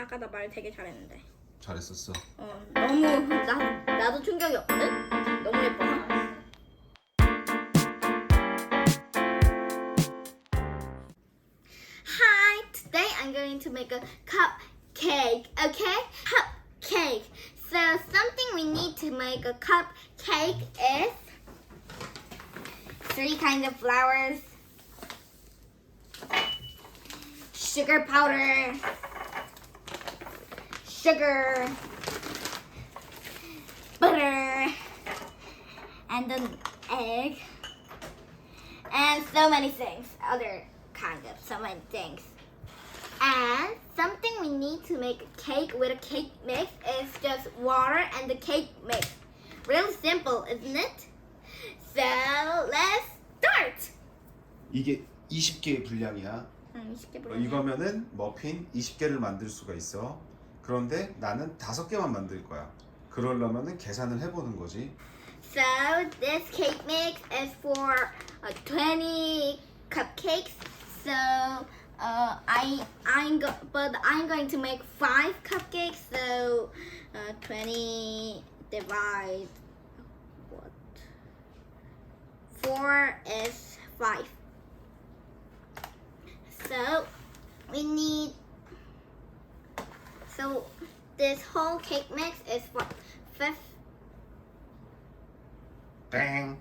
아까 나 말 되게 잘했는데. 잘했었어. 너무 나도 충격이 없거든. 너무 예뻐서. Hi, today I'm going to make a cupcake. Okay, cupcake. So something we need to make a cupcake is 3 kinds of flours, sugar powder, sugar, butter, and an egg, and so many things, other kind of so many things. And something we need to make a cake with a cake mix is just water and the cake mix. Really simple, isn't it? So let's start. 이게 20개의 분량이야. 쉽게 보면 이거면은 머핀 20개를 만들 수가 있어. 그런데 나는 5개만 만들 거야. 그러려면은 계산을 해보는 거지. So this cake mix is for 20 cupcakes. So I'm going to make 5 cupcakes. So 20 divide what? 4 is 5. So we need. So this whole cake mix is what? 5. 땡.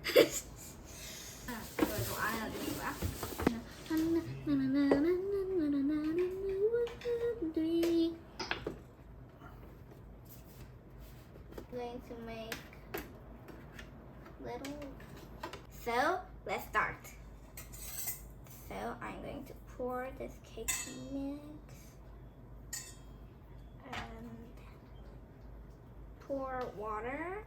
이거 안에다 넣는 거야? Going to make little. So let's start. So I'm going to pour this cake mix and pour water.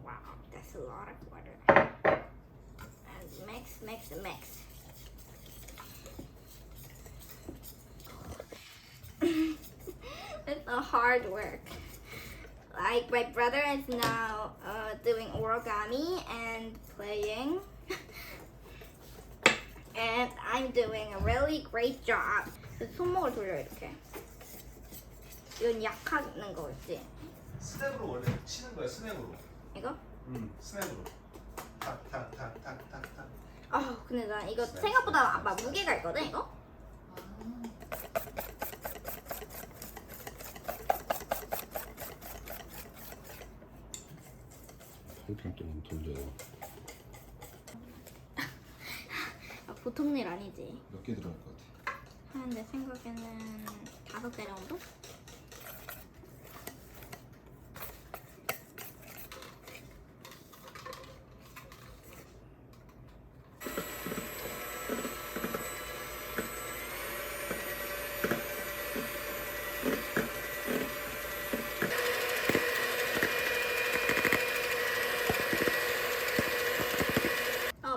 Wow, that's a lot of water. And mix. It's a hard work. Like my brother is now doing origami and playing. And I'm doing a really great job. 손목을 돌려 이렇게. 이건 약하는 거겠지? 스냅으로 원래 치는 거야. 스냅으로. 이거? 스냅으로. 탁탁탁탁탁탁. 근데 나 이거 생각보다 아빠 무게가 있거든 이거? 이렇게 좀 돌려. 보통 일 아니지. 몇 개 들어갈 것 같아? 내 생각에는 5개 정도?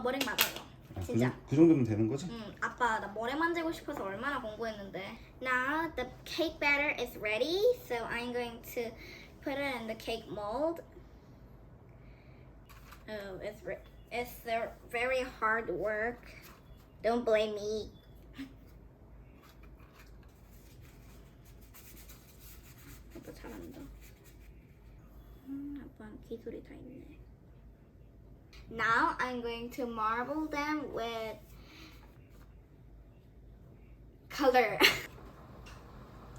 머랭 맞아요. 진짜. 그 정도면 되는 거지? 아빠 나 머랭 만들고 싶어서 얼마나 공부했는데. Now the cake batter is ready, so I'm going to put it in the cake mold. Oh, it's a very hard work. Don't blame me. 아빠 잘한다. 아빠는 기술이 다 있네. Now I'm going to marble them with color.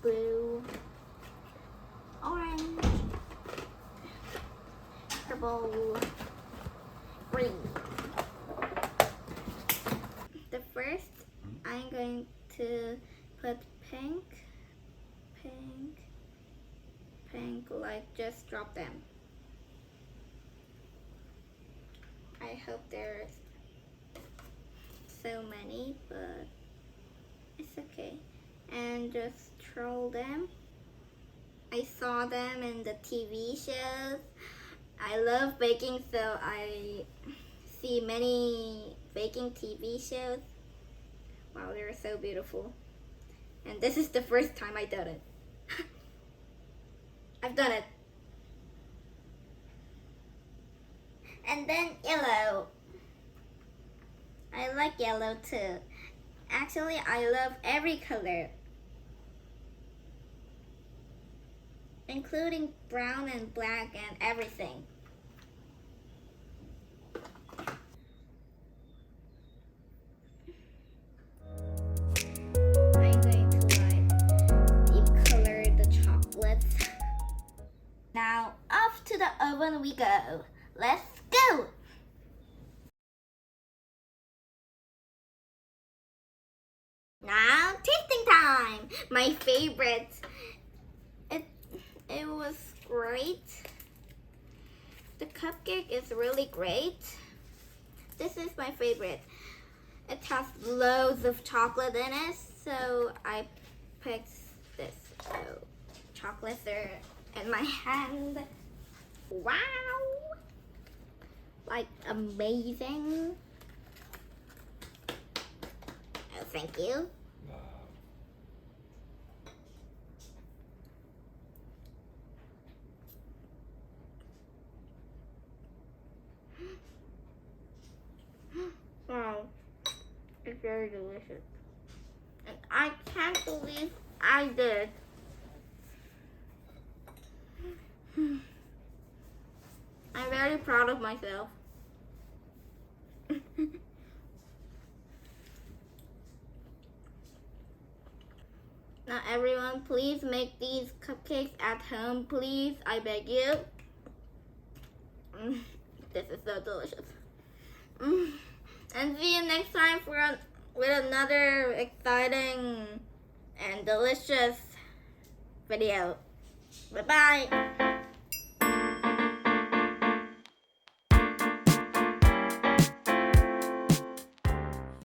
Blue, orange, purple, green. The first, I'm going to put pink, like just drop them. I hope there's so many, but it's okay. And just troll them. I saw them in the TV shows. I love baking, so I see many baking TV shows. Wow, they're so beautiful. And this is the first time I did it. I've done it. And then yellow. I like yellow too. Actually, I love every color, including brown and black and everything. I'm going to deep color the chocolates. Now off to the oven we go. Let's go! Now tasting time! My favorite. It was great. The cupcake is really great. This is my favorite. It has loads of chocolate in it, so I picked this. So chocolates are in my hand. Wow! Like amazing. Oh, thank you. Wow, it's very delicious. And I can't believe I did. I'm very proud of myself. Now everyone, please make these cupcakes at home, please. I beg you. This is so delicious. And see you next time with another exciting and delicious video. Bye-bye.